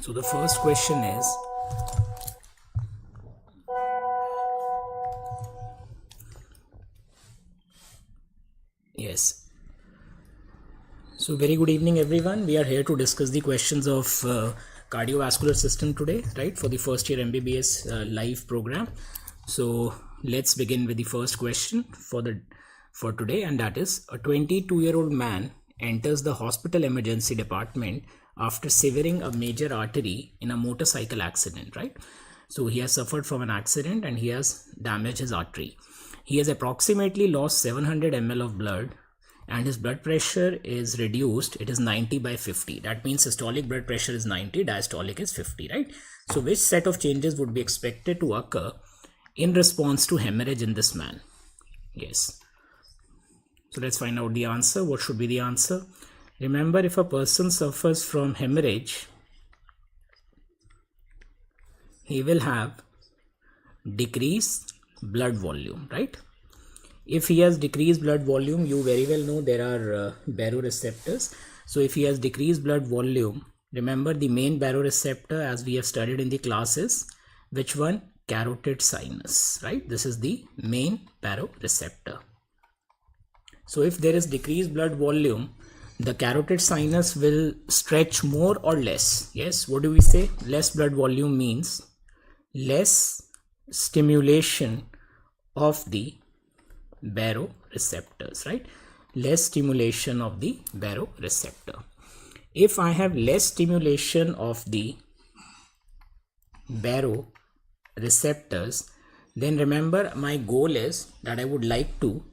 So the first question is, yes. So very good evening everyone. We are here to discuss the questions of cardiovascular system today, right, for the first year MBBS live program. So let's begin with the first question for today, and that is, a 22-year-old man enters the hospital emergency department after severing a major artery in a motorcycle accident, right? So he has suffered from an accident and he has damaged his artery. He has approximately lost 700 ml of blood and his blood pressure is reduced. It is 90/50. That means systolic blood pressure is 90, diastolic is 50, right? So which set of changes would be expected to occur in response to hemorrhage in this man? Yes. So let's find out the answer. What should be the answer? Remember, if a person suffers from hemorrhage, he will have decreased blood volume, right? If he has decreased blood volume, you very well know there are baroreceptors. So if he has decreased blood volume, remember the main baroreceptor, as we have studied in the classes, which one? Carotid sinus, right? This is the main baroreceptor. So if there is decreased blood volume, the carotid sinus will stretch more or less. Yes, what do we say? Less blood volume means less stimulation of the baroreceptors, right? Less stimulation of the baroreceptor. If I have less stimulation of the baroreceptors, then remember my goal is that I would like to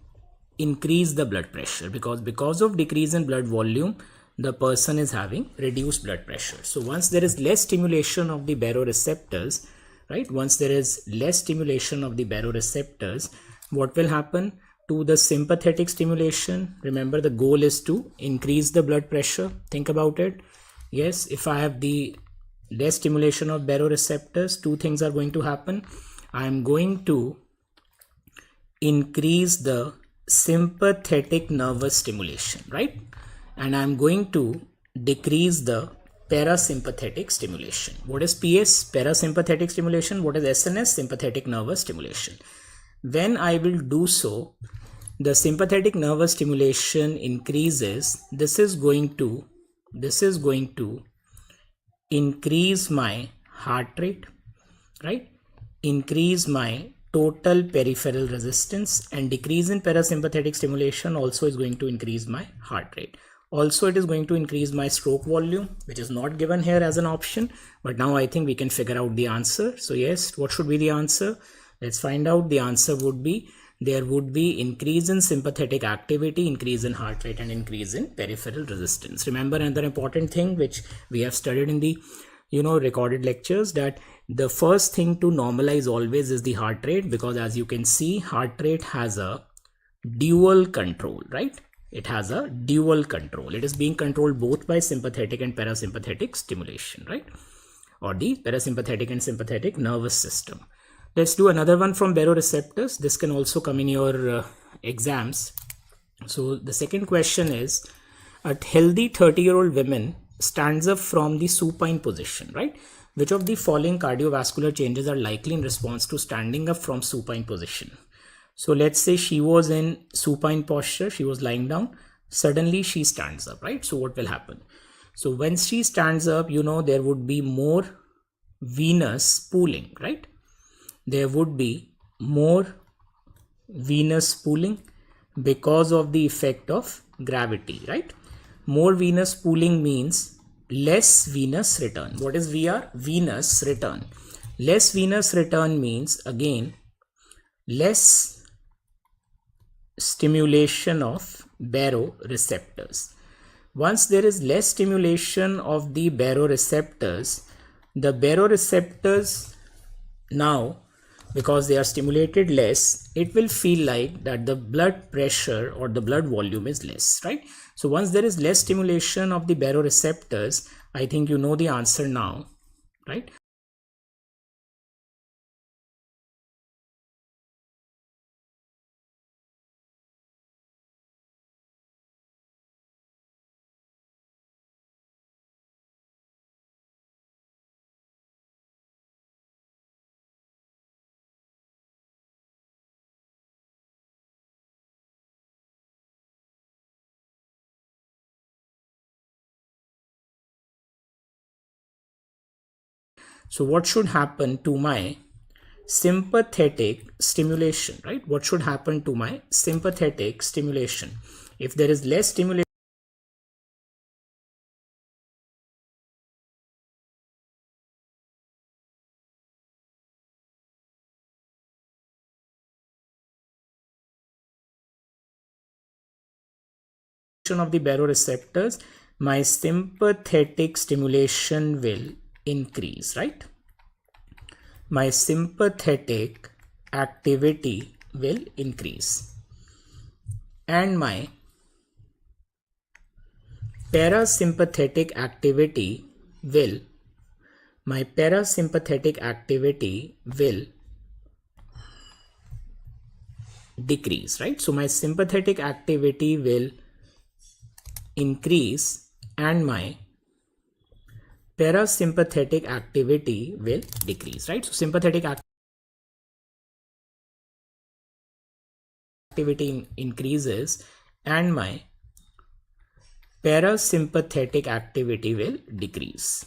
increase the blood pressure, because of decrease in blood volume, the person is having reduced blood pressure. So once there is less stimulation of the baroreceptors, right? Once there is less stimulation of the baroreceptors, what will happen to the sympathetic stimulation? Remember, the goal is to increase the blood pressure. Think about it. Yes, if I have the less stimulation of baroreceptors, two things are going to happen. I am going to increase the sympathetic nervous stimulation, right? And I'm going to decrease the parasympathetic stimulation. What is PS? Parasympathetic stimulation. What is SNS? Sympathetic nervous stimulation. When I will do so, the sympathetic nervous stimulation increases. This is going to increase my heart rate, right? Increase my total peripheral resistance, and decrease in parasympathetic stimulation also is going to increase my heart rate. Also, it is going to increase my stroke volume, which is not given here as an option, but now I think we can figure out the answer. So yes, what should be the answer? Let's find out. The answer would be, there would be increase in sympathetic activity, increase in heart rate, and increase in peripheral resistance. Remember another important thing which we have studied in the recorded lectures, that the first thing to normalize always is the heart rate, because as you can see, heart rate has a dual control, right? It has a dual control. It is being controlled both by sympathetic and parasympathetic stimulation, right? Or the parasympathetic and sympathetic nervous system. Let's do another one from baroreceptors. This can also come in your exams. So the second question is, a healthy 30-year-old woman stands up from the supine position, right? Which of the following cardiovascular changes are likely in response to standing up from supine position? So let's say she was in supine posture, she was lying down, suddenly she stands up, right? So what will happen? So when she stands up, there would be more venous pooling, right? There would be more venous pooling because of the effect of gravity, right? More venous pooling means less venous return. What is VR? Venous return. Less venous return means, again, less stimulation of baroreceptors. Once there is less stimulation of the baroreceptors now, because they are stimulated less, it will feel like that the blood pressure or the blood volume is less, right? So once there is less stimulation of the baroreceptors, I think you know the answer now, right? So what should happen to my sympathetic stimulation, right? What should happen to my sympathetic stimulation? If there is less stimulation of the baroreceptors, my sympathetic stimulation will increase, right? My sympathetic activity will increase, and my parasympathetic activity will decrease, right? So my sympathetic activity will increase and my parasympathetic activity will decrease, right? So sympathetic activity increases and my parasympathetic activity will decrease.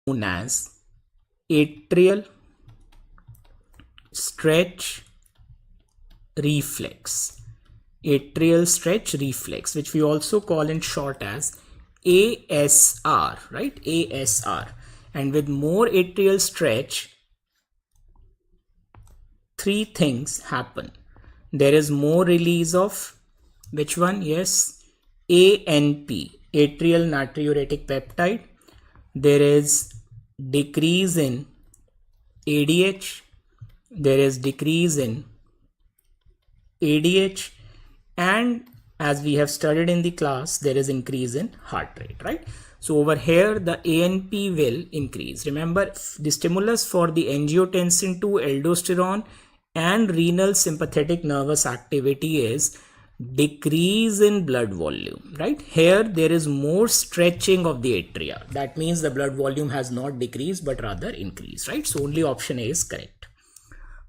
Known as atrial stretch reflex. Atrial stretch reflex, which we also call in short as ASR, right? ASR. And with more atrial stretch, three things happen. There is more release of which one? Yes, ANP, atrial natriuretic peptide. There is decrease in ADH. There is decrease in ADH, and as we have studied in the class, there is increase in heart rate, right? So over here the ANP will increase. Remember, the stimulus for the angiotensin 2, aldosterone and renal sympathetic nervous activity is decrease in blood volume, right? Here there is more stretching of the atria. That means the blood volume has not decreased but rather increased, right? So only option A is correct.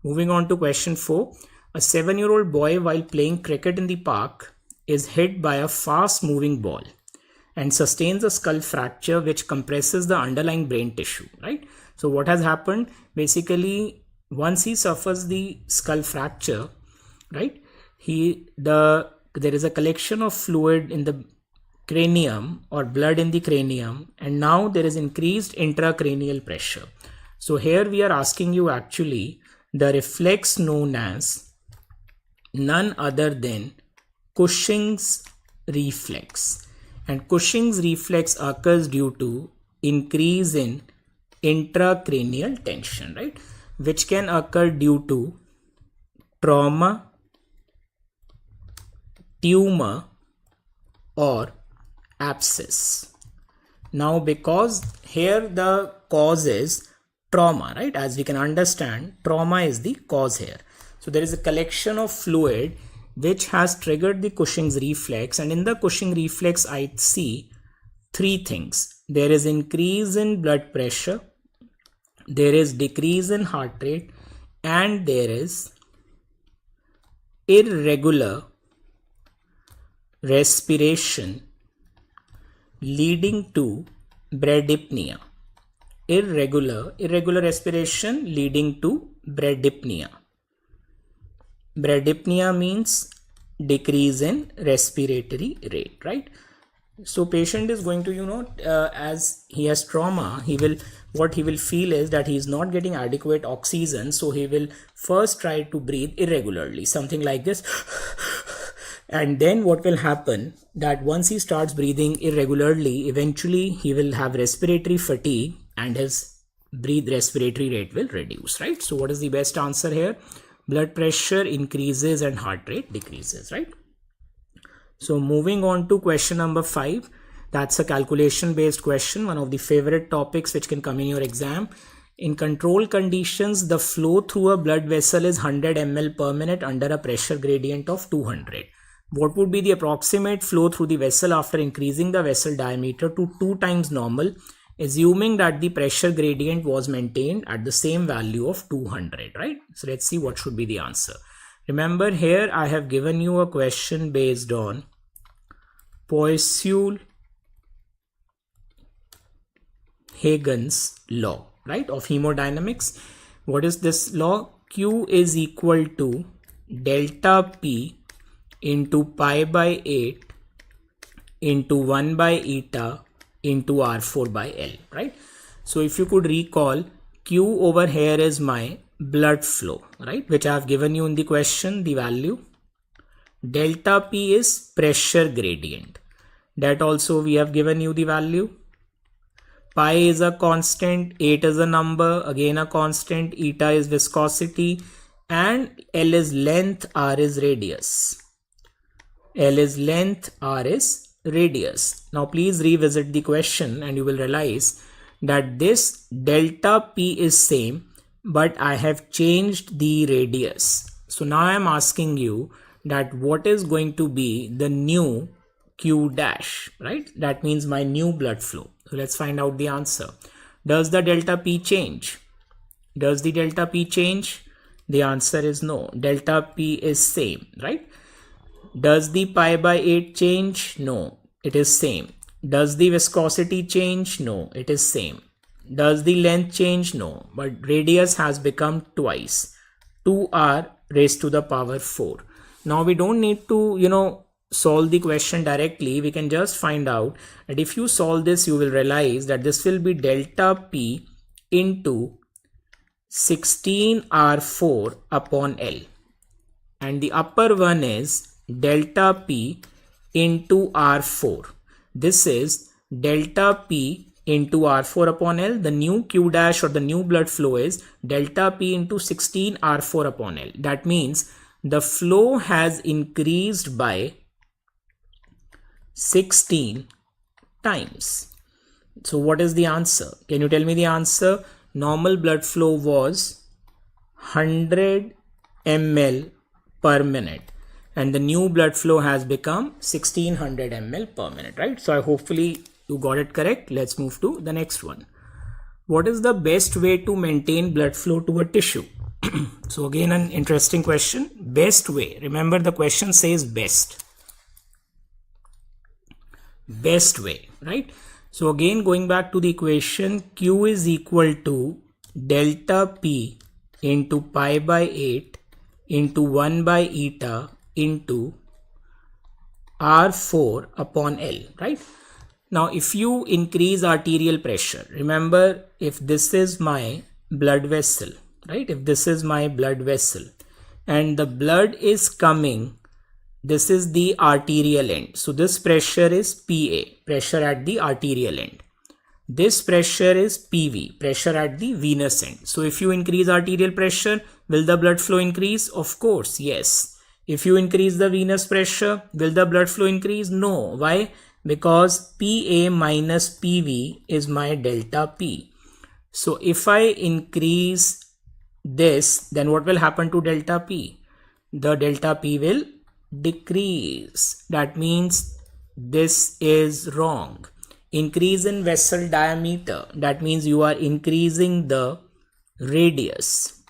Moving on to question 4. A 7-year-old boy, while playing cricket in the park, is hit by a fast moving ball and sustains a skull fracture which compresses the underlying brain tissue, right? So what has happened? Basically, once he suffers the skull fracture, right, there is a collection of fluid in the cranium or blood in the cranium, and now there is increased intracranial pressure. So here we are asking you actually the reflex known as none other than Cushing's reflex, and Cushing's reflex occurs due to increase in intracranial tension, right, which can occur due to trauma, tumor or abscess. Now because here the cause is trauma, right? As we can understand, trauma is the cause here. So there is a collection of fluid which has triggered the Cushing's reflex, and in the Cushing reflex I see three things. There is increase in blood pressure, there is decrease in heart rate, and there is irregular respiration leading to bradypnea. Irregular respiration leading to bradypnea. Bradypnea means decrease in respiratory rate, right? So patient is going to, as he has trauma, what he will feel is that he is not getting adequate oxygen. So he will first try to breathe irregularly, something like this. And then what will happen, that once he starts breathing irregularly, eventually he will have respiratory fatigue and his respiratory rate will reduce, right? So what is the best answer here? Blood pressure increases and heart rate decreases, right? So moving on to question number 5. That's a calculation based question, one of the favorite topics which can come in your exam. In control conditions, the flow through a blood vessel is 100 ml per minute under a pressure gradient of 200. What would be the approximate flow through the vessel after increasing the vessel diameter to 2 times normal, assuming that the pressure gradient was maintained at the same value of 200, right? So let's see what should be the answer. Remember, here I have given you a question based on Poiseuille-Huygens law, right, of hemodynamics. What is this law? Q is equal to delta P into pi by 8 into 1 by eta into R4 by L, right? So if you could recall, Q over here is my blood flow, right, which I have given you in the question, the value. Delta P is pressure gradient, that also we have given you the value. Pi is a constant, 8 is a number, again a constant, eta is viscosity, and L is length, R is radius. L is length, R is radius. Now please revisit the question and you will realize that this delta P is same, but I have changed the radius. So now I am asking you that what is going to be the new Q dash, right? That means my new blood flow. So let's find out the answer. Does the delta P change? Does the delta P change? The answer is no. Delta P is same, right? Does the pi by 8 change? No, it is same. Does the viscosity change? No, it is same. Does the length change? No, but radius has become twice, 2r raised to the power 4. Now we don't need to, solve the question directly. We can just find out that if you solve this, you will realize that this will be delta P into 16r4 upon L. And the upper one is delta P into R4. This is delta P into R4 upon L. The new Q dash or the new blood flow is delta P into 16 R4 upon L. That means the flow has increased by 16 times. So what is the answer? Can you tell me the answer? Normal blood flow was 100 ml per minute. And the new blood flow has become 1600 ml per minute, right? So hopefully you got it correct. Let's move to the next one. What is the best way to maintain blood flow to a tissue? So again, an interesting question. Best way. Remember, the question says best. Best way, right? So again, going back to the equation, Q is equal to delta P into pi by 8 into 1 by eta into R4 upon L, right? Now, if you increase arterial pressure, remember, if this is my blood vessel, right? If this is my blood vessel and the blood is coming, this is the arterial end. So this pressure is PA, pressure at the arterial end. This pressure is PV, pressure at the venous end. So if you increase arterial pressure, will the blood flow increase? Of course, yes. If you increase the venous pressure, will the blood flow increase? No. Why? Because PA minus PV is my delta P. So if I increase this, then what will happen to delta P? The delta P will decrease. That means this is wrong. Increase in vessel diameter, that means you are increasing the radius.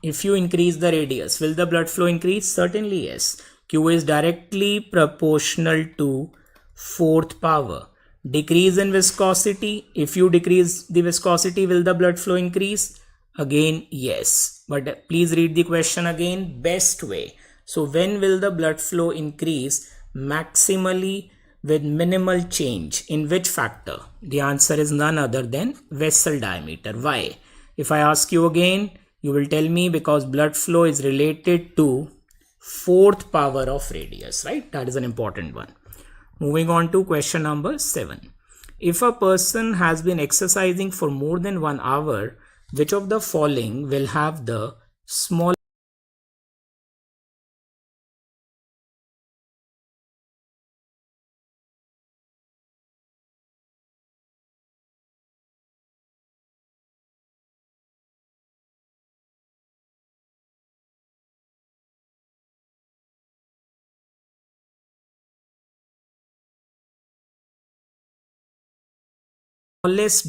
If you increase the radius, will the blood flow increase? Certainly yes. Q is directly proportional to fourth power. Decrease in viscosity, if you decrease the viscosity, will the blood flow increase? Again yes, but please read the question again. Best way. So when will the blood flow increase? Maximally with minimal change in which factor? The answer is none other than vessel diameter. Why? If I ask you again, you will tell me because blood flow is related to fourth power of radius, right? That is an important one. Moving on to question number 7. If a person has been exercising for more than 1 hour, which of the following will have the smallest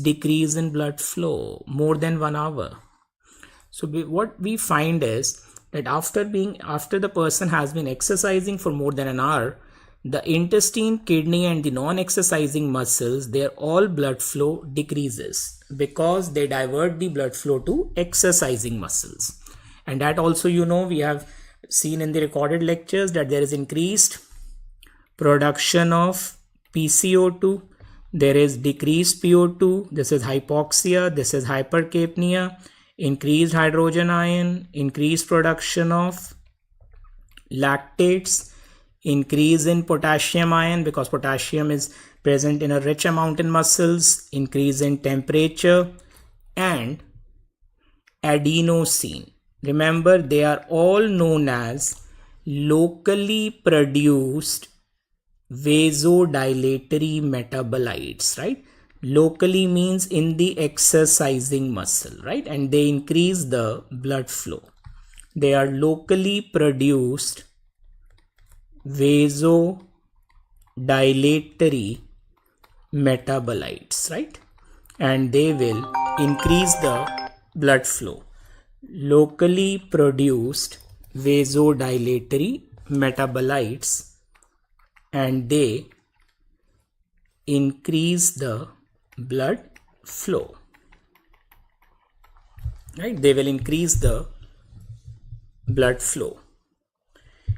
decrease in blood flow more than 1 hour? So what we find is that after the person has been exercising for more than an hour, the intestine, kidney and the non-exercising muscles, their all blood flow decreases because they divert the blood flow to exercising muscles. And that also, you know, we have seen in the recorded lectures that there is increased production of PCO2, there is decreased PO2, this is hypoxia, this is hypercapnia, increased hydrogen ion, increased production of lactates, increase in potassium ion because potassium is present in a rich amount in muscles, increase in temperature, and adenosine. Remember, they are all known as locally produced vasodilatory metabolites, right? Locally means in the exercising muscle, right? And they increase the blood flow. They are locally produced vasodilatory metabolites, right? And they will increase the blood flow. Locally produced vasodilatory metabolites, and they increase the blood flow, right? They will increase the blood flow.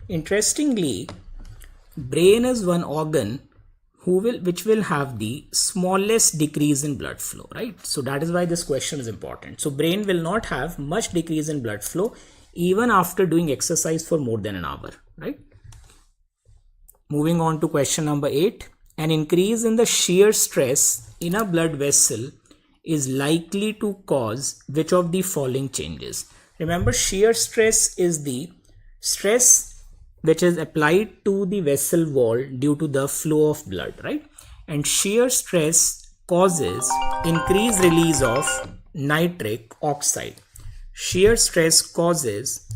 Interestingly, brain is one organ which will have the smallest decrease in blood flow, right? So that is why this question is important. So brain will not have much decrease in blood flow even after doing exercise for more than an hour, right? Moving on to question number 8. An increase in the shear stress in a blood vessel is likely to cause which of the following changes? Remember, shear stress is the stress which is applied to the vessel wall due to the flow of blood, right? And shear stress causes increased release of nitric oxide. Shear stress causes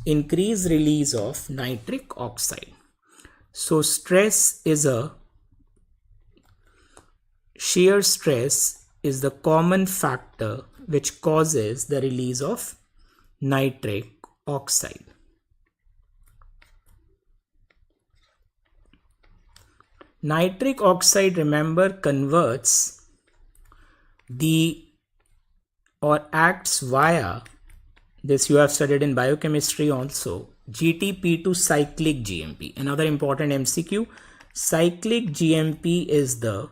increased release of nitric oxide. So shear stress is the common factor which causes the release of nitric oxide. Nitric oxide, remember, converts acts via, this you have studied in biochemistry also, GTP to cyclic GMP. Another important MCQ, cyclic GMP is the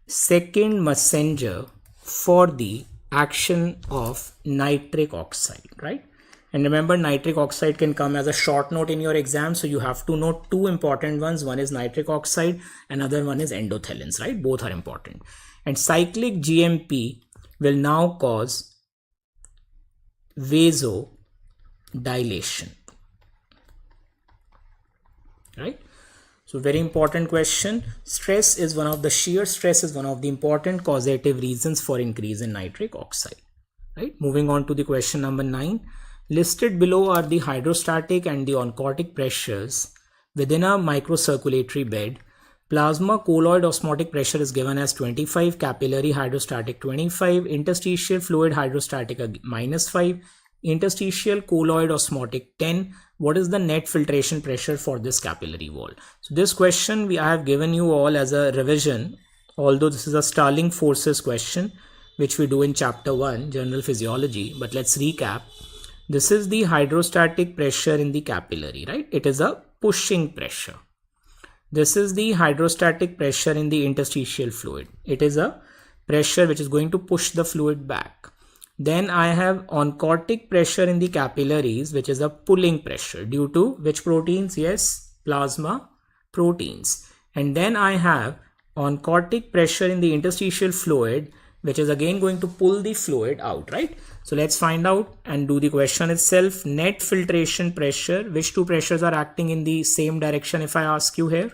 second messenger for the action of nitric oxide, right? And remember, nitric oxide can come as a short note in your exam, so you have to note two important ones. One is nitric oxide, another one is endothelins, right? Both are important. And cyclic GMP will now cause vasodilation, right? So very important question. Shear stress is one of the important causative reasons for increase in nitric oxide, right? Moving on to the question number 9. Listed below are the hydrostatic and the oncotic pressures within a microcirculatory bed Plasma colloid osmotic pressure is given as 25, capillary hydrostatic 25, interstitial fluid hydrostatic -5, interstitial colloid osmotic 10. What is the net filtration pressure for this capillary wall? So this question I have given you all as a revision, although this is a Starling forces question which we do in chapter 1, general physiology, but let's recap. This is the hydrostatic pressure in the capillary, right? It is a pushing pressure. This is the hydrostatic pressure in the interstitial fluid. It is a pressure which is going to push the fluid back. Then I have oncotic pressure in the capillaries, which is a pulling pressure due to which proteins? Yes, plasma proteins. And then I have oncotic pressure in the interstitial fluid, which is again going to pull the fluid out, right? So let's find out and do the question itself. Net filtration pressure, which two pressures are acting in the same direction if I ask you here?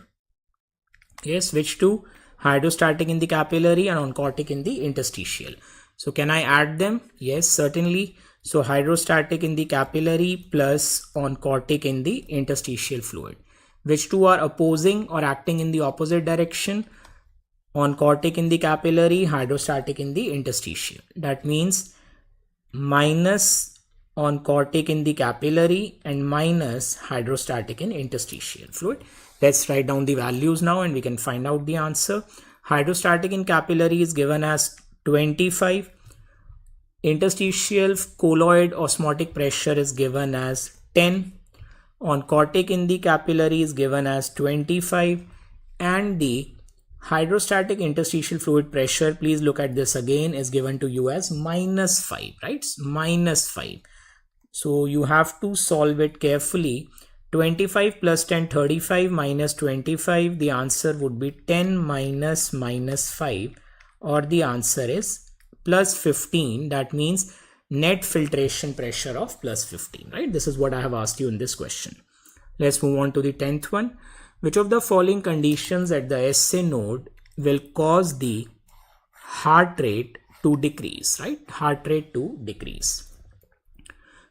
Yes, which two? Hydrostatic in the capillary and oncotic in the interstitial. So can I add them? Yes, certainly. So hydrostatic in the capillary plus oncotic in the interstitial fluid. Which two are opposing or acting in the opposite direction? Oncotic in the capillary, hydrostatic in the interstitial. That means minus oncotic in the capillary and minus hydrostatic in interstitial fluid. Let's write down the values now and we can find out the answer. Hydrostatic in capillary is given as 25. Interstitial colloid osmotic pressure is given as 10. Oncotic in the capillary is given as 25. And the hydrostatic interstitial fluid pressure, please look at this again, is given to you as -5, right? -5. So you have to solve it carefully. 25 plus 10, 35 minus 25. The answer would be 10 minus -5, or the answer is plus 15. That means net filtration pressure of plus 15, right? This is what I have asked you in this question. Let's move on to the 10th one. Which of the following conditions at the SA node will cause the heart rate to decrease, right? Heart rate to decrease.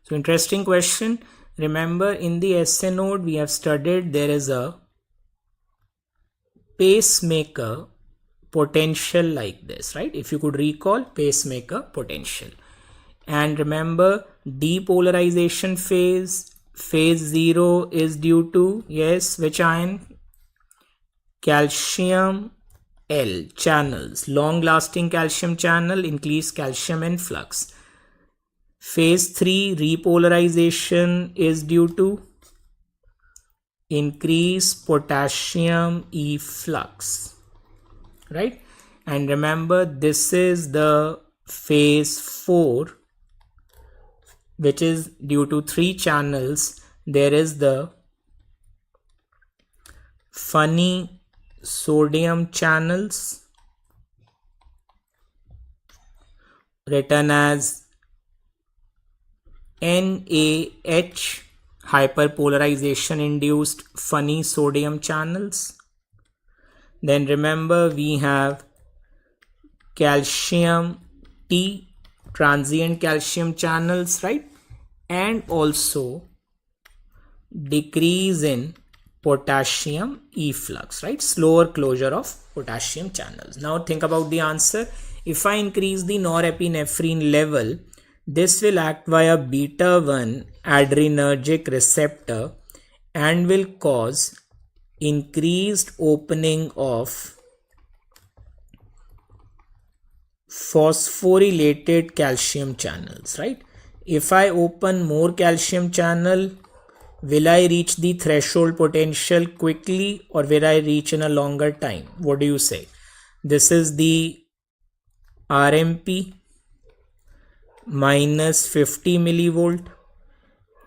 So interesting question. Remember, in the SA node we have studied there is a pacemaker potential like this, right? If you could recall, pacemaker potential. And remember, depolarization phase 0 is due to, yes, which ion? Calcium L channels, long lasting calcium channel, increased calcium influx. Phase 3 repolarization is due to increased potassium efflux, right? And remember, this is the phase 4, which is due to 3 channels. There is the funny sodium channels, written as NaH, hyperpolarization induced funny sodium channels. Then remember, we have calcium T, transient calcium channels, right? And also decrease in potassium efflux, right? Slower closure of potassium channels. Now think about the answer. If I increase the norepinephrine level, this will act via beta 1 adrenergic receptor and will cause increased opening of phosphorylated calcium channels, right? If I open more calcium channel, will I reach the threshold potential quickly or will I reach in a longer time? What do you say? This is the RMP minus 50 millivolt.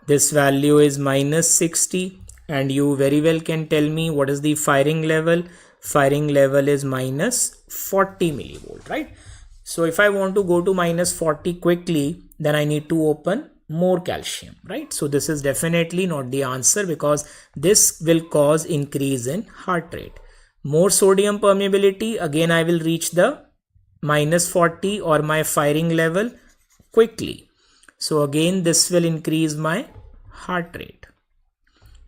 This value is minus 60, and you very well can tell me what is the firing level. Firing level is minus 40 millivolt, right? So if I want to go to minus 40 quickly, then I need to open more calcium, right? So this is definitely not the answer, because this will cause increase in heart rate. More sodium permeability, again I will reach the minus 40 or my firing level quickly. So again this will increase my heart rate.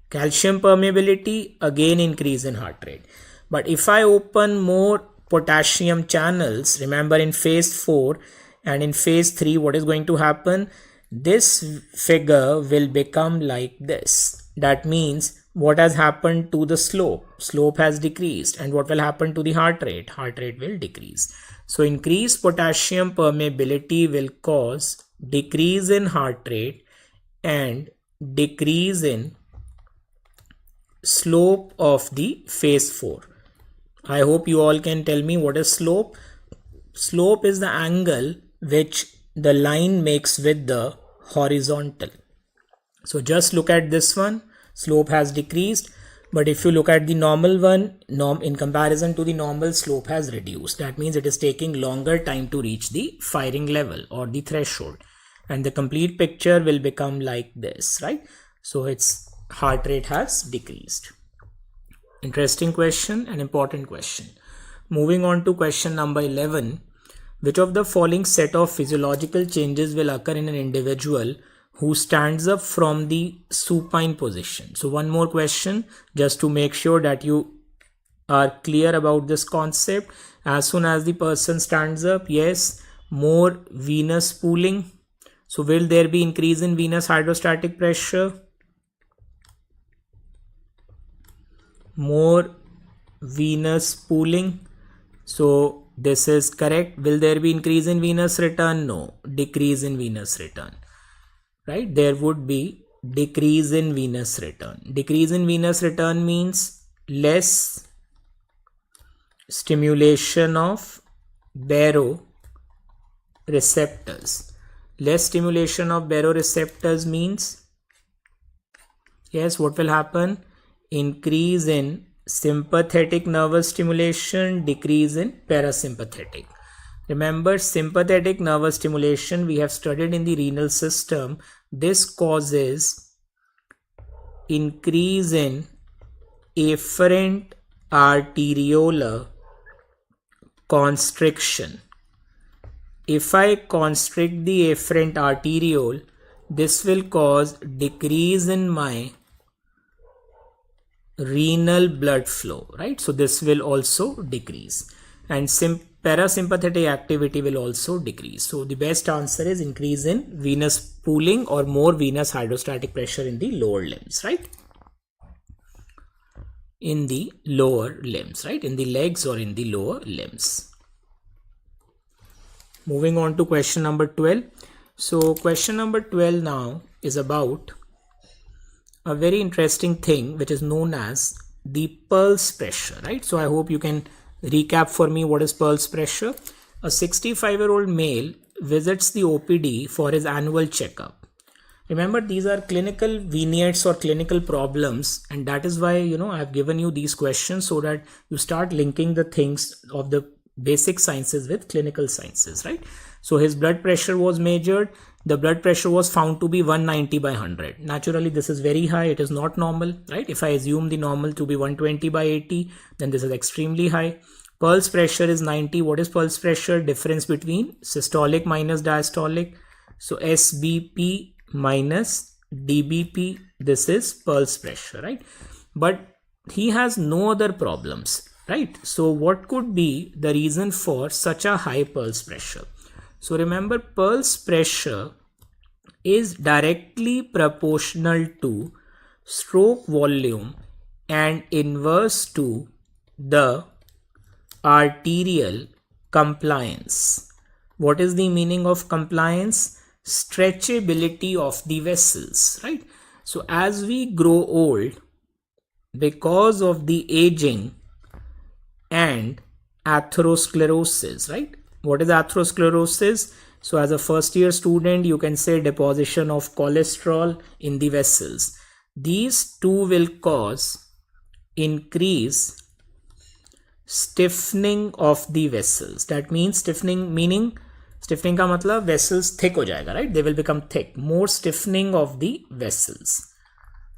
Calcium permeability, again increase in heart rate. But if I open more potassium channels, remember in phase 4 and in phase 3, what is going to happen? This figure will become like this. That means what has happened to the slope? Slope has decreased. And what will happen to the heart rate? Heart rate will decrease. So increased potassium permeability will cause decrease in heart rate and decrease in slope of the phase 4. I hope you all can tell me what is slope. Slope is the angle which the line makes with the horizontal. So just look at this one. Slope has decreased. But if you look at the normal one, in comparison to the normal, slope has reduced. That means it is taking longer time to reach the firing level or the threshold. And the complete picture will become like this, right? So its heart rate has decreased. Interesting question, an important question. Moving on to question number 11. Which of the following set of physiological changes will occur in an individual who stands up from the supine position? So one more question just to make sure that you are clear about this concept. As soon as the person stands up, yes, more venous pooling. So will there be increase in venous hydrostatic pressure? More venous pooling. So this is correct. Will there be increase in venous return? No. Decrease in venous return. Right? There would be decrease in venous return. Decrease in venous return means less stimulation of baroreceptors. Less stimulation of baroreceptors means, yes, what will happen? Increase in sympathetic nervous stimulation, decrease in parasympathetic. Remember, sympathetic nervous stimulation we have studied in the renal system. This causes increase in afferent arteriolar constriction. If I constrict the afferent arteriole, this will cause decrease in my renal blood flow, right? So this will also decrease, and parasympathetic activity will also decrease. So the best answer is increase in venous pooling or more venous hydrostatic pressure in the lower limbs, right? In the lower limbs, right? In the legs or in the lower limbs. Moving on to question number 12. So question number 12 now is about a very interesting thing which is known as the pulse pressure, right? So I hope you can recap for me what is pulse pressure. A 65-year-old male visits the OPD for his annual checkup. Remember, these are clinical vignettes or clinical problems, and that is why, I have given you these questions so that you start linking the things of the basic sciences with clinical sciences, right? So his blood pressure was measured. The blood pressure was found to be 190 by 100. Naturally, this is very high. It is not normal, right? If I assume the normal to be 120 by 80, then this is extremely high. Pulse pressure is 90. What is pulse pressure? Difference between systolic minus diastolic. So SBP minus DBP. This is pulse pressure, right? But he has no other problems, right? So what could be the reason for such a high pulse pressure? So remember, pulse pressure is directly proportional to stroke volume and inverse to the arterial compliance. What is the meaning of compliance? Stretchability of the vessels, right? So as we grow old, because of the aging and atherosclerosis, right? What is atherosclerosis? So as a first year student, you can say deposition of cholesterol in the vessels. These two will cause increase stiffening of the vessels. That means stiffening का मतलब vessels thick हो जाएगा, right? They will become thick. More stiffening of the vessels.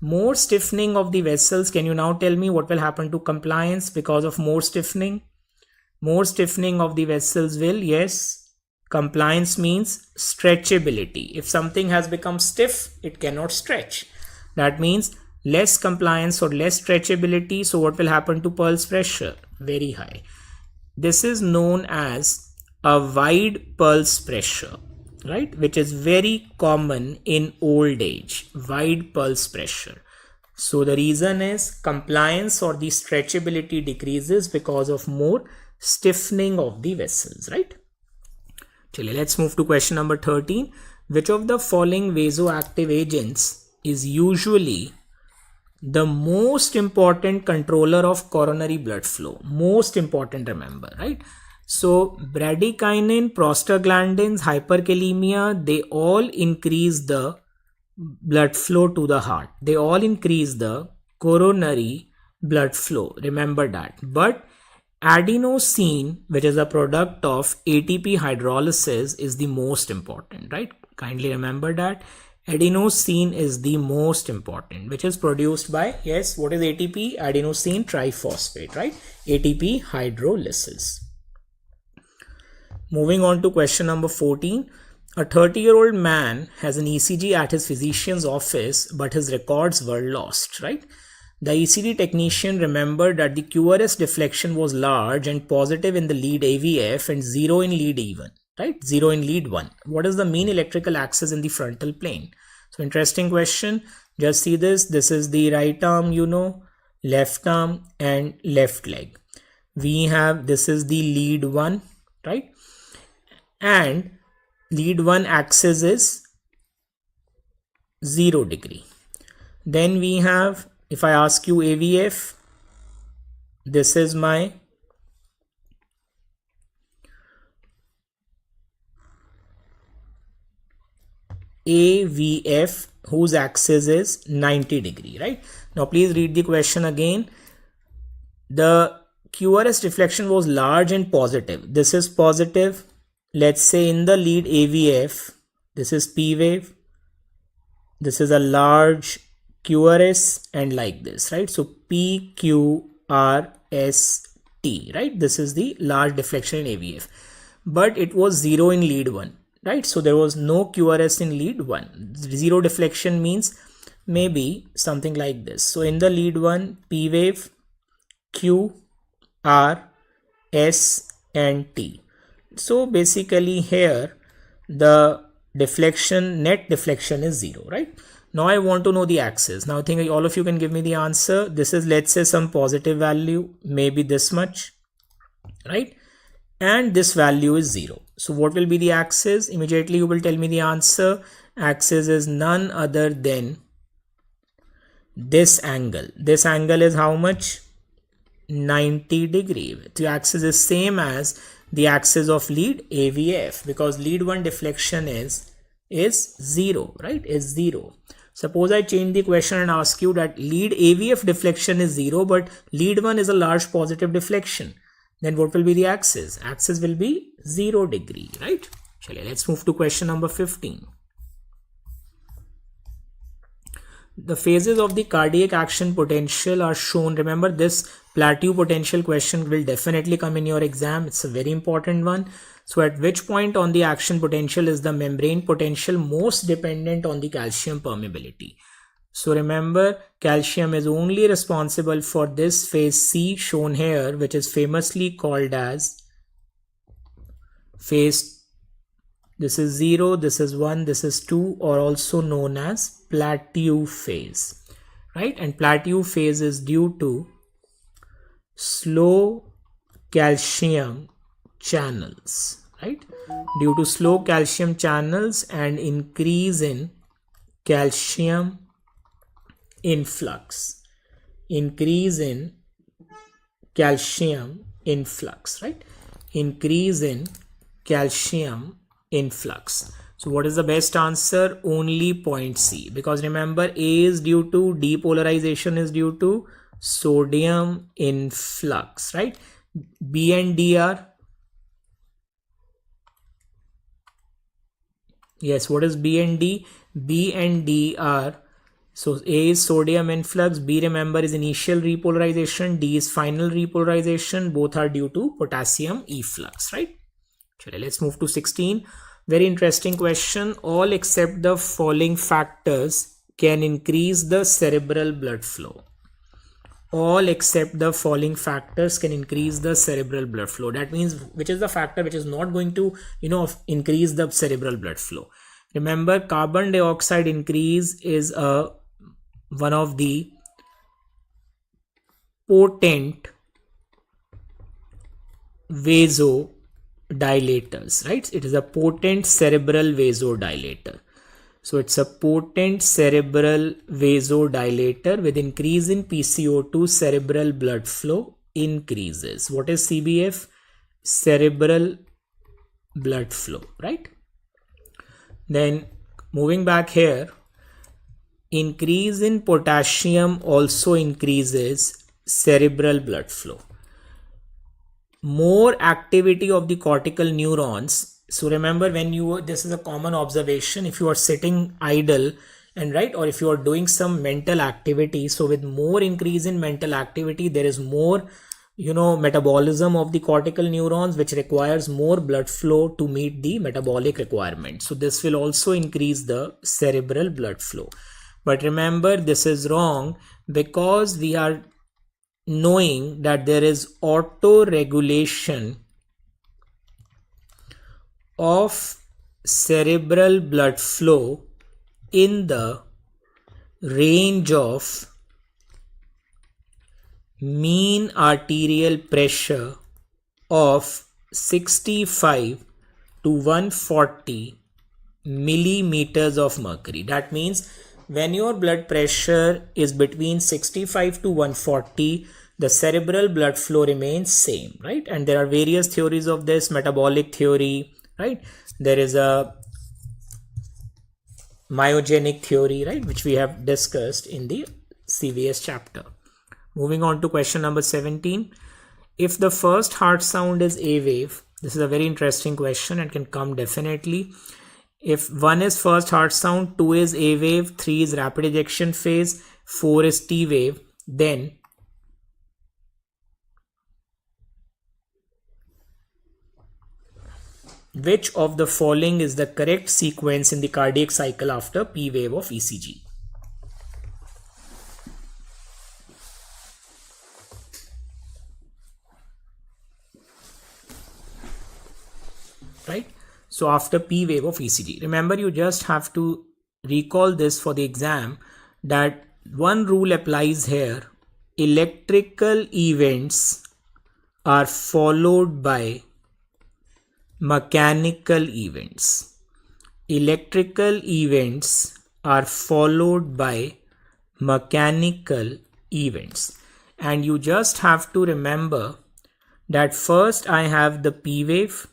More stiffening of the vessels. Can you now tell me what will happen to compliance because of more stiffening? More stiffening of the vessels will, yes, compliance means stretchability. If something has become stiff, it cannot stretch. That means less compliance or less stretchability. So what will happen to pulse pressure? Very high. This is known as a wide pulse pressure, right? Which is very common in old age, wide pulse pressure. So the reason is compliance or the stretchability decreases because of more stiffening of the vessels, right? Let's move to question number 13. Which of the following vasoactive agents is usually the most important controller of coronary blood flow? Most important, remember, right? So bradykinin, prostaglandins, hyperkalemia, they all increase the blood flow to the heart. They all increase the coronary blood flow. Remember that. But adenosine, which is a product of ATP hydrolysis, is the most important, right? Kindly remember that. Adenosine is the most important, which is produced by, yes, what is ATP? Adenosine triphosphate, right? ATP hydrolysis. Moving on to question number 14. A 30-year-old man has an ECG at his physician's office, but his records were lost, right? The ECG technician remembered that the QRS deflection was large and positive in the lead AVF and 0 in lead E1, right? 0 in lead 1. What is the mean electrical axis in the frontal plane? So interesting question. Just see this. This is the right arm, left arm and left leg. We have, this is the lead 1, right? And lead 1 axis is 0 degree. Then we have, if I ask you AVF, this is my AVF, whose axis is 90 degree, right? Now please read the question again. The QRS deflection was large and positive. This is positive. Let's say in the lead AVF, this is P wave. This is a large QRS and like this, right? So PQRST, right? This is the large deflection in AVF. But it was 0 in lead 1, right? So there was no QRS in lead 1. 0 deflection means maybe something like this. So in the lead 1, P wave, Q, R, S and T. So basically here the deflection, net deflection is 0, right? Now I want to know the axis. Now I think all of you can give me the answer. This is, let's say, some positive value, maybe this much, right? And this value is 0. So what will be the axis? Immediately you will tell me the answer. Axis is none other than this angle. This angle is how much? 90 degree. The axis is same as the axis of lead AVF, because lead 1 deflection is 0, right? Is 0. Suppose I change the question and ask you that lead AVF deflection is 0, but lead 1 is a large positive deflection. Then what will be the axis? Axis will be 0 degree, right? Let's move to question number 15. The phases of the cardiac action potential are shown. Remember, this plateau potential question will definitely come in your exam. It's a very important one. So at which point on the action potential is the membrane potential most dependent on the calcium permeability? So remember, calcium is only responsible for this phase C shown here, which is famously called as phase. This is 0, this is 1, this is 2, or also known as plateau phase, right? And plateau phase is due to slow calcium channels, right? Due to slow calcium channels and increase in calcium influx. Increase in calcium influx, right? Increase in calcium influx. So what is the best answer? Only point C, because remember, A is due to depolarization, is due to sodium influx, right? B and D are, yes, what is B and D? B and D are, so A is sodium influx, B, remember, is initial repolarization, D is final repolarization. Both are due to potassium efflux, right? Let's move to 16. Very interesting question. All except the following factors can increase the cerebral blood flow. All except the following factors can increase the cerebral blood flow. That means which is the factor which is not going to, increase the cerebral blood flow. Remember, carbon dioxide increase is one of the potent vasodilators, right? It is a potent cerebral vasodilator. So it's a potent cerebral vasodilator. With increase in PCO2, cerebral blood flow increases. What is CBF? Cerebral blood flow, right? Then moving back here, increase in potassium also increases cerebral blood flow. More activity of the cortical neurons. So remember, this is a common observation, if you are sitting idle and right, or if you are doing some mental activity, so with more increase in mental activity, there is more metabolism of the cortical neurons, which requires more blood flow to meet the metabolic requirement. So this will also increase the cerebral blood flow. But remember, this is wrong, because we are knowing that there is auto regulation of cerebral blood flow in the range of mean arterial pressure of 65 to 140 millimeters of mercury. That means when your blood pressure is between 65 to 140, the cerebral blood flow remains same, right? And there are various theories of this, metabolic theory, right? There is a myogenic theory, right, which we have discussed in the CVS chapter. Moving on to question number 17. If the first heart sound is A wave, this is a very interesting question and can come definitely. If 1 is first heart sound, 2 is A wave, 3 is rapid ejection phase, 4 is T wave, then which of the following is the correct sequence in the cardiac cycle after P wave of ECG? Right? So after P wave of ECG, remember, you just have to recall this for the exam, that one rule applies here: electrical events are followed by mechanical events. Electrical events are followed by mechanical events. And you just have to remember that first I have the P wave,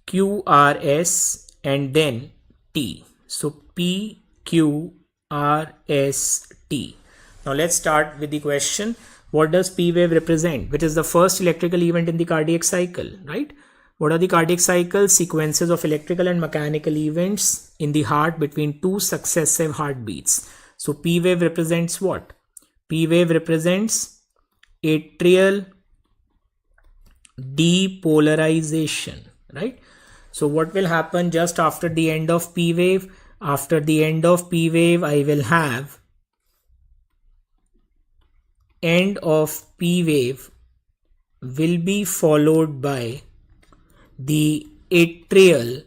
QRS, and then T. So P, Q, R, S, T. Now let's start with the question. What does P wave represent? Which is the first electrical event in the cardiac cycle, right? What are the cardiac cycle? Sequences of electrical and mechanical events in the heart between two successive heartbeats. So P wave represents what? P wave represents atrial depolarization, right? So what will happen just after the end of P wave? After the end of P wave, I will have end of P wave will be followed by the atrial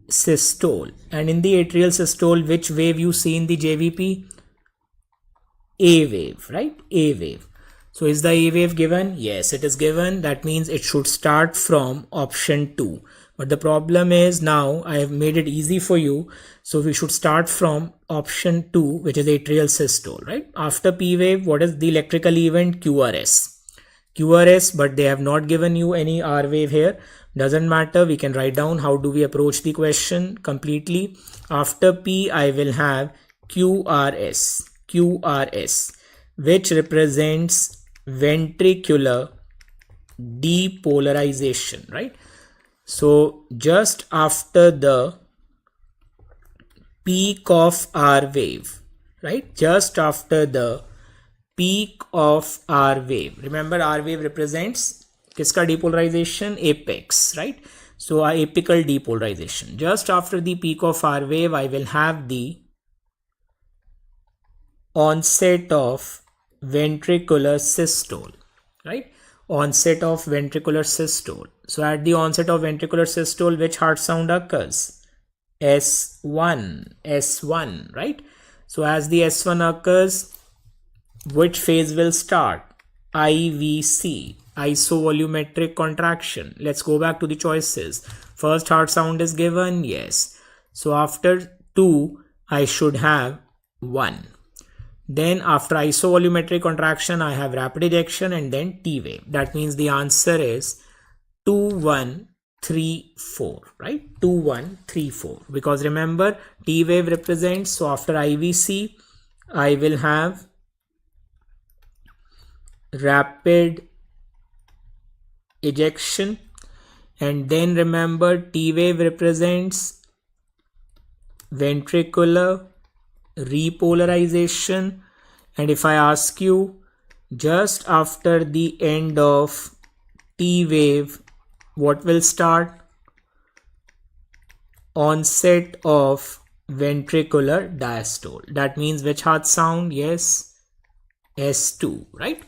systole. And in the atrial systole, which wave you see in the JVP? A wave, right? A wave. So is the A wave given? Yes, it is given. That means it should start from option 2. But the problem is, now I have made it easy for you. So we should start from option 2, which is atrial systole, right? After P wave, what is the electrical event? QRS. QRS, but they have not given you any R wave here. Doesn't matter. We can write down how do we approach the question completely. After P, I will have QRS. QRS, which represents ventricular depolarization, right? So just after the peak of R wave, right? Just after the peak of R wave. Remember, R wave represents kiska depolarization? Apex, right? So apical depolarization. Just after the peak of R wave, I will have the onset of ventricular systole, right? Onset of ventricular systole. So at the onset of ventricular systole, which heart sound occurs? S1, right? So as the S1 occurs, which phase will start? IVC, isovolumetric contraction. Let's go back to the choices. First heart sound is given, yes. So after 2, I should have 1. Then after isovolumetric contraction, I have rapid ejection and then T wave. That means the answer is 2, 1, 3, 4, right? 2, 1, 3, 4. Because remember, T wave represents, so after IVC, I will have rapid ejection, and then remember T wave represents ventricular repolarization. And if I ask you, just after the end of T wave, what will start? Onset of ventricular diastole. That means which heart sound? Yes, S2, right?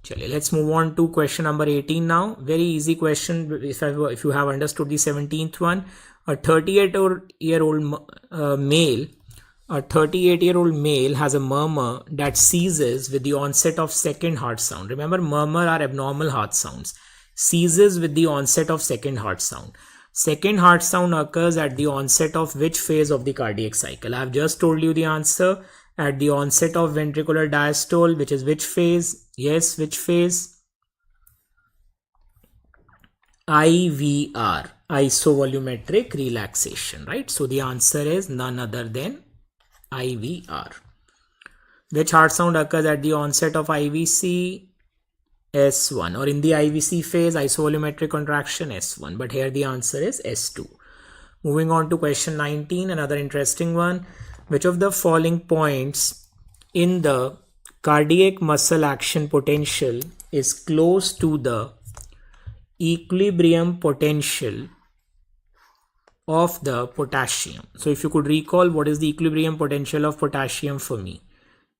Chale, let's move on to question number 18 now. Very easy question if you have understood the 17th one. A 38-year-old male has a murmur that ceases with the onset of second heart sound. Remember, murmur are abnormal heart sounds. Ceases with the onset of second heart sound. Second heart sound occurs at the onset of which phase of the cardiac cycle? I have just told you the answer. At the onset of ventricular diastole, which is which phase? Yes, which phase? IVR, isovolumetric relaxation, right? So the answer is none other than IVR. Which heart sound occurs at the onset of IVC? S1, or in the IVC phase, isovolumetric contraction, S1. But here the answer is S2. Moving on to question 19, another interesting one. Which of the following points in the cardiac muscle action potential is close to the equilibrium potential of the potassium? So if you could recall, what is the equilibrium potential of potassium for me?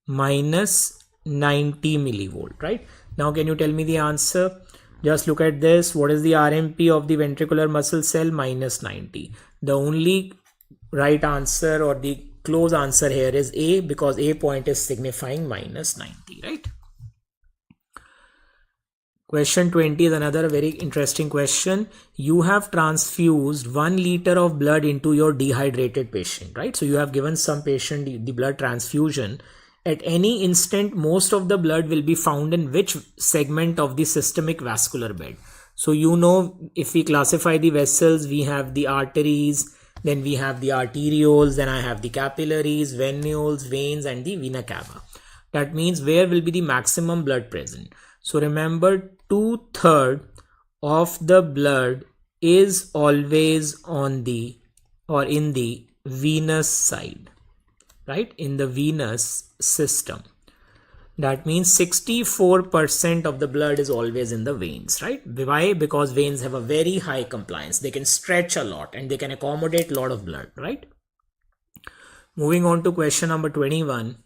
Minus 90 millivolt, right? Now can you tell me the answer? Just look at this. What is the RMP of the ventricular muscle cell? Minus 90. The only right answer or the close answer here is A, because A point is signifying minus 90, right? Question 20 is another very interesting question. You have transfused 1 liter of blood into your dehydrated patient, right? So you have given some patient the blood transfusion. At any instant, most of the blood will be found in which segment of the systemic vascular bed? So you know, if we classify the vessels, we have the arteries, then we have the arterioles, then I have the capillaries, venules, veins, and the vena cava. That means where will be the maximum blood present? So remember, 2/3 of the blood is always on the or in the venous side, right? In the venous system. That means 64% of the blood is always in the veins, right? Why? Because veins have a very high compliance. They can stretch a lot and they can accommodate a lot of blood, right? Moving on to question number 21.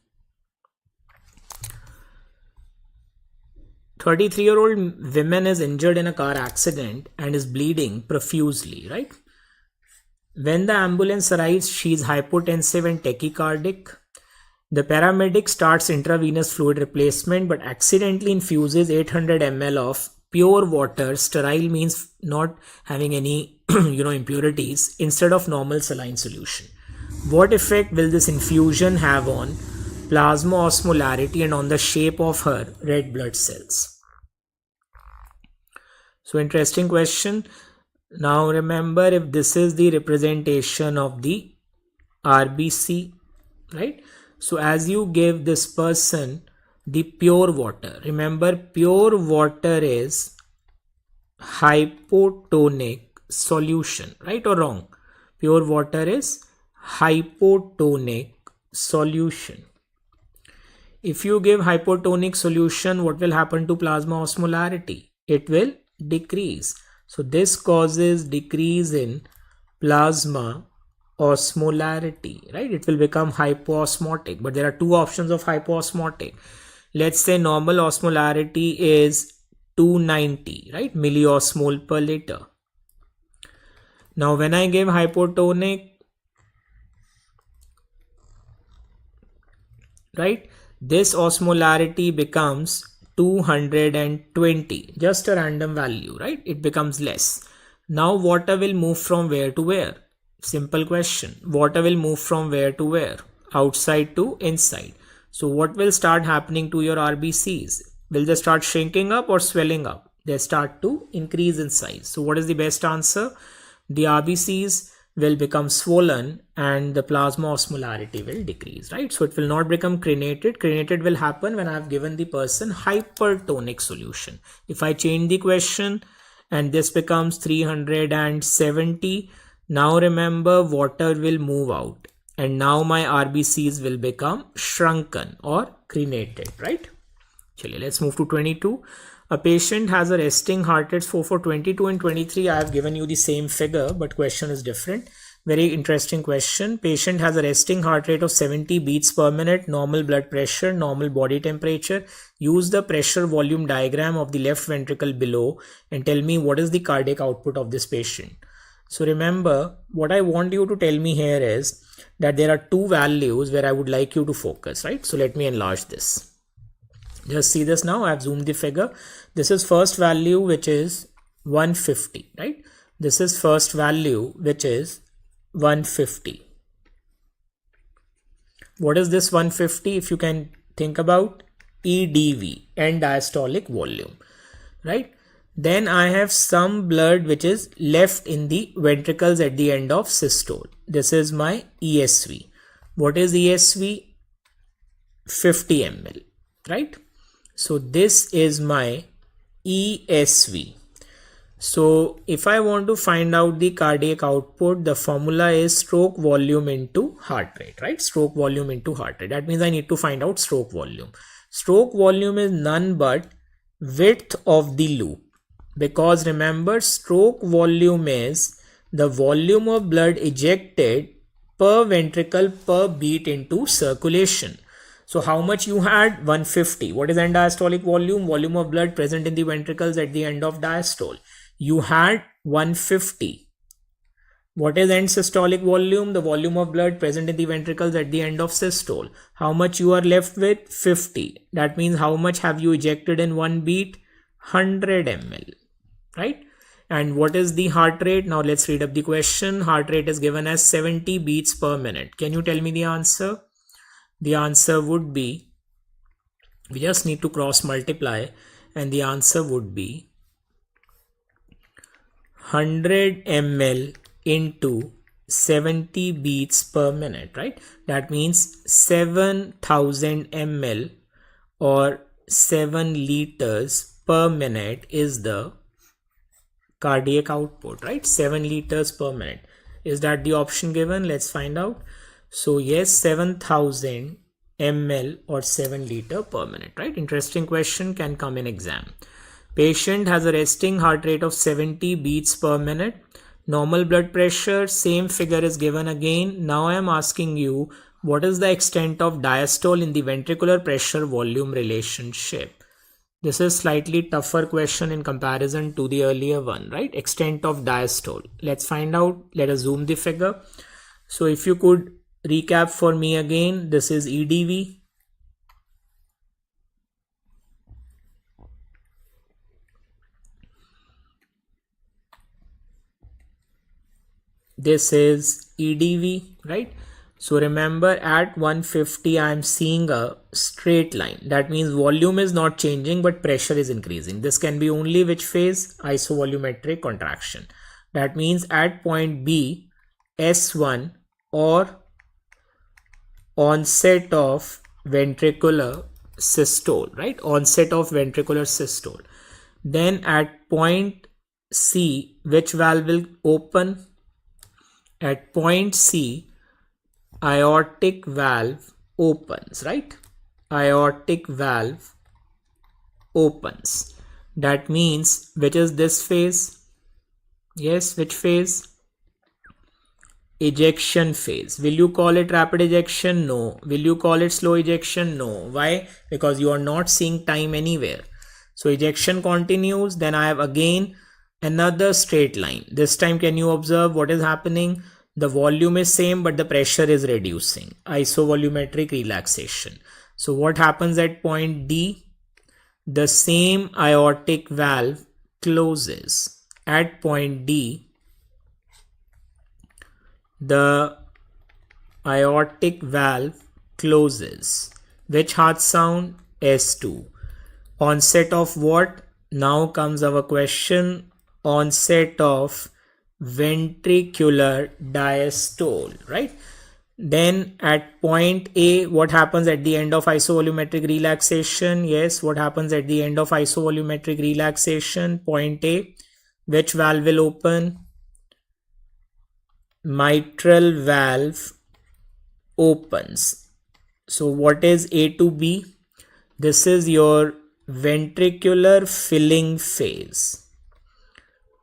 33-year-old woman is injured in a car accident and is bleeding profusely, right? When the ambulance arrives, she is hypotensive and tachycardic. The paramedic starts intravenous fluid replacement but accidentally infuses 800 ml of pure water, sterile means not having any impurities, instead of normal saline solution. What effect will this infusion have on plasma osmolarity and on the shape of her red blood cells? So interesting question. Now remember, if this is the representation of the RBC, right? So as you give this person the pure water, remember pure water is hypotonic solution, right or wrong? Pure water is hypotonic solution. If you give hypotonic solution, what will happen to plasma osmolarity? It will decrease. So this causes decrease in plasma osmolarity, right? It will become hypoosmotic, but there are two options of hypoosmotic. Let's say normal osmolarity is 290, right? Milliosmol per liter. Now when I give hypotonic, right, this osmolarity becomes 220, just a random value, right? It becomes less. Now water will move from where to where? Simple question. Water will move from where to where? Outside to inside. So what will start happening to your RBCs? Will they start shrinking up or swelling up? They start to increase in size. So what is the best answer? The RBCs will become swollen and the plasma osmolarity will decrease, right? So it will not become crenated. Crenated will happen when I have given the person hypertonic solution. If I change the question and this becomes 370, now remember water will move out and now my RBCs will become shrunken or crenated, right? Chaliye, let's move to 22. A patient has a resting heart rate for 22 and 23. I have given you the same figure, but question is different. Very interesting question. Patient has a resting heart rate of 70 beats per minute, normal blood pressure, normal body temperature. Use the pressure volume diagram of the left ventricle below and tell me what is the cardiac output of this patient. So remember, what I want you to tell me here is that there are two values where I would like you to focus, right? So let me enlarge this. Just see this now. I have zoomed the figure. This is first value, which is 150, right? This is first value, which is 150. What is this 150? If you can think about EDV, end diastolic volume, right? Then I have some blood which is left in the ventricles at the end of systole. This is my ESV. What is ESV? 50 ml, right? So this is my ESV. So if I want to find out the cardiac output, the formula is stroke volume into heart rate, right? Stroke volume into heart rate. That means I need to find out stroke volume. Stroke volume is none but width of the loop. Because remember, stroke volume is the volume of blood ejected per ventricle per beat into circulation. So how much you had? 150. What is end diastolic volume? Volume of blood present in the ventricles at the end of diastole. You had 150. What is end systolic volume? The volume of blood present in the ventricles at the end of systole. How much you are left with? 50. That means how much have you ejected in one beat? 100 ml, right? And what is the heart rate? Now let's read up the question. Heart rate is given as 70 beats per minute. Can you tell me the answer? The answer would be, we just need to cross multiply, and the answer would be 100 ml into 70 beats per minute, right? That means 7000 ml or 7 liters per minute is the cardiac output, right? 7 liters per minute. Is that the option given? Let's find out. So yes, 7000 ml or 7 liter per minute, right? Interesting question, can come in exam. Patient has a resting heart rate of 70 beats per minute. Normal blood pressure, same figure is given again. Now I am asking you, what is the extent of diastole in the ventricular pressure volume relationship? This is slightly tougher question in comparison to the earlier one, right? Extent of diastole. Let's find out. Let us zoom the figure. So if you could recap for me again, this is EDV. This is EDV, right? So remember, at 150 I am seeing a straight line. That means volume is not changing but pressure is increasing. This can be only which phase? Isovolumetric contraction. That means at point B, S1 or onset of ventricular systole, right? Onset of ventricular systole. Then at point C, which valve will open? At point C, aortic valve opens, right? Aortic valve opens. That means, which is this phase? Yes, which phase? Ejection phase. Will you call it rapid ejection? No. Will you call it slow ejection? No. Why? Because you are not seeing time anywhere. So ejection continues. Then I have again another straight line. This time can you observe what is happening? The volume is same but the pressure is reducing. Isovolumetric relaxation. So what happens at point D? The same aortic valve closes. At point D, the aortic valve closes. Which heart sound? S2. Onset of what? Now comes our question. Onset of ventricular diastole, right? Then at point A, what happens at the end of isovolumetric relaxation? Yes, what happens at the end of isovolumetric relaxation? Point A, which valve will open? Mitral valve opens. So what is A to B? This is your ventricular filling phase.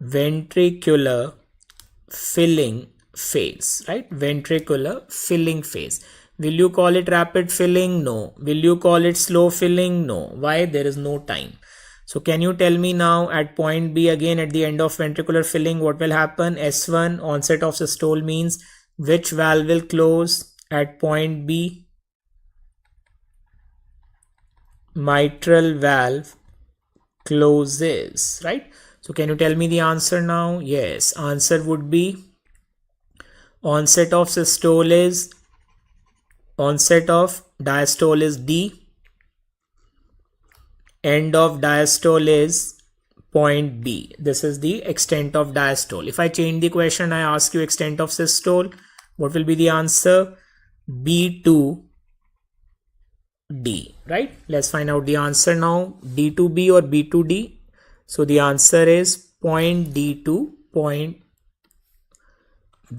Ventricular filling phase, right? Ventricular filling phase. Will you call it rapid filling? No. Will you call it slow filling? No. Why? There is no time. So can you tell me now at point B again at the end of ventricular filling what will happen? S1, onset of systole means which valve will close at point B? Mitral valve closes, right? So can you tell me the answer now? Yes, answer would be onset of systole is, onset of diastole is D. End of diastole is point B. This is the extent of diastole. If I change the question, I ask you extent of systole, what will be the answer? B to D, right? Let's find out the answer now. D to B or B to D? So the answer is point D to point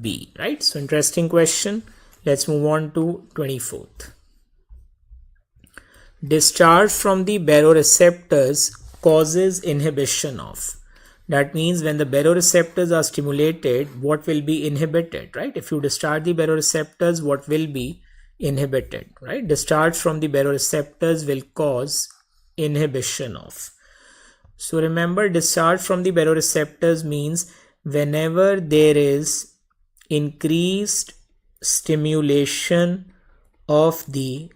B, right? So interesting question. Let's move on to 24th. Discharge from the baroreceptors causes inhibition of. That means when the baroreceptors are stimulated, what will be inhibited, right? If you discharge the baroreceptors, what will be inhibited, right? Discharge from the baroreceptors will cause inhibition of. So remember, discharge from the baroreceptors means whenever there is increased stimulation of the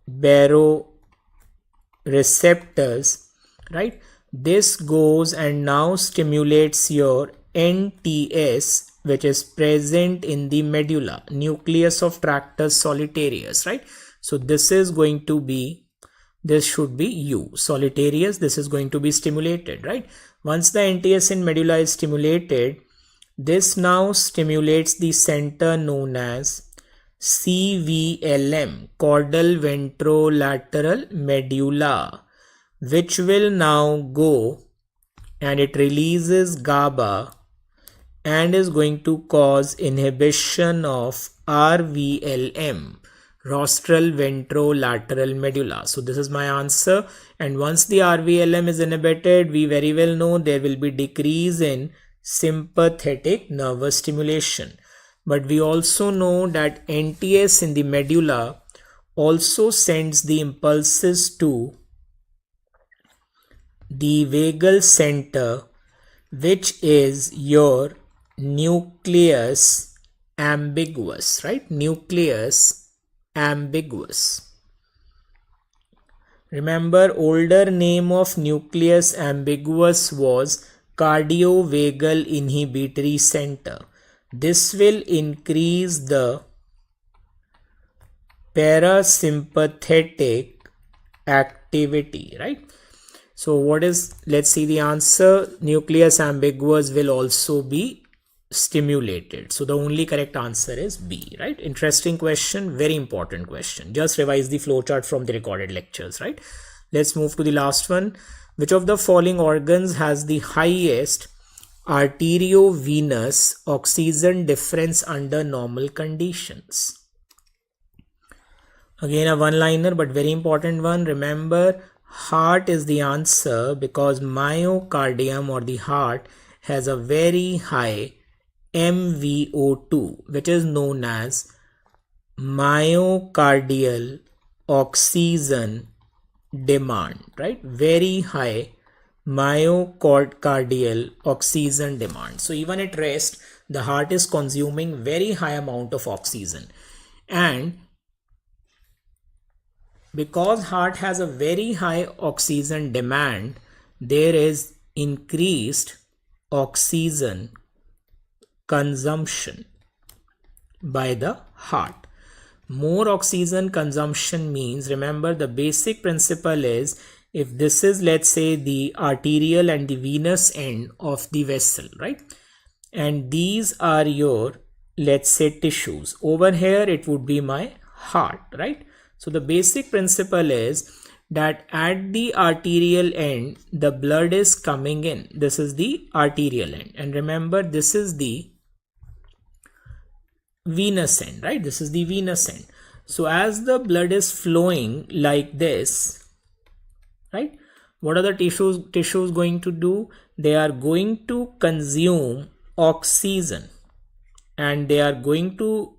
baroreceptors, right? This goes and now stimulates your NTS, which is present in the medulla, nucleus of tractus solitarius, right? So this is going to be, this should be U, solitarius. This is going to be stimulated, right? Once the NTS in medulla is stimulated, this now stimulates the center known as CVLM, caudal ventrolateral medulla, which will now go and it releases GABA and is going to cause inhibition of RVLM, rostral ventrolateral medulla. So this is my answer. And once the RVLM is inhibited, we very well know there will be decrease in sympathetic nervous stimulation. But we also know that NTS in the medulla also sends the impulses to the vagal center, which is your nucleus ambiguous, right? Nucleus ambiguous. Remember, older name of nucleus ambiguous was cardiovagal inhibitory center. This will increase the parasympathetic activity, right? So what is, let's see the answer. Nucleus ambiguous will also be stimulated. So the only correct answer is B, right? Interesting question, very important question. Just revise the flowchart from the recorded lectures, right? Let's move to the last one. Which of the following organs has the highest arteriovenous oxygen difference under normal conditions? Again a one-liner but very important one. Remember, heart is the answer because myocardium or the heart has a very high MVO2, which is known as myocardial oxygen demand, right? Very high myocardial oxygen demand. So even at rest, the heart is consuming very high amount of oxygen, and because heart has a very high oxygen demand, there is increased oxygen consumption by the heart. More oxygen consumption means, remember the basic principle is, if this is, let's say, the arterial and the venous end of the vessel, right? And these are your, let's say, tissues. Over here, it would be my heart, right? So the basic principle is that at the arterial end, the blood is coming in. This is the arterial end. And remember, this is the venous end, right? This is the venous end. So as the blood is flowing like this, right, what are the tissues going to do? They are going to consume oxygen, and they are going to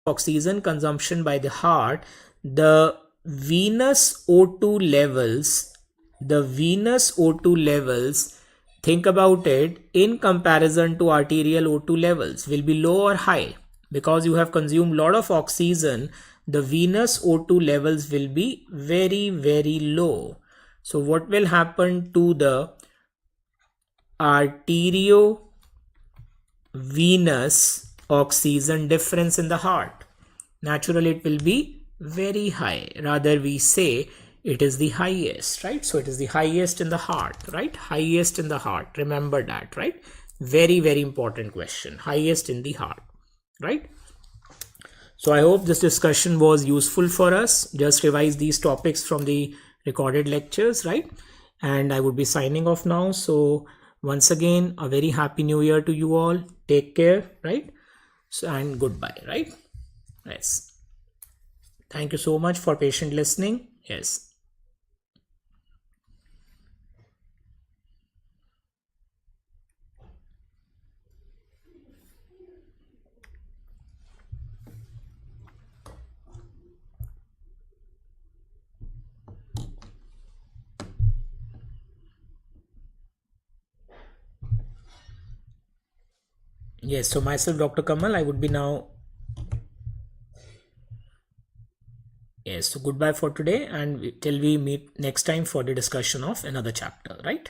oxygen consumption by the heart. The venous O2 levels, think about it, in comparison to arterial O2 levels will be low or high. Because you have consumed a lot of oxygen, the venous O2 levels will be very, very low. So what will happen to the arteriovenous oxygen difference in the heart? Naturally, it will be very high. Rather, we say it is the highest, right? So it is the highest in the heart, right? Highest in the heart. Remember that, right? Very, very important question. Highest in the heart, right? So I hope this discussion was useful for us. Just revise these topics from the recorded lectures, right? And I would be signing off now. So once again, a very happy new year to you all. Take care, right? So, and goodbye, right? Yes. Thank you so much for patient listening. Yes. Yes, so myself, Dr. Kamal, I would be now. Yes, so goodbye for today, and till we meet next time for the discussion of another chapter, right?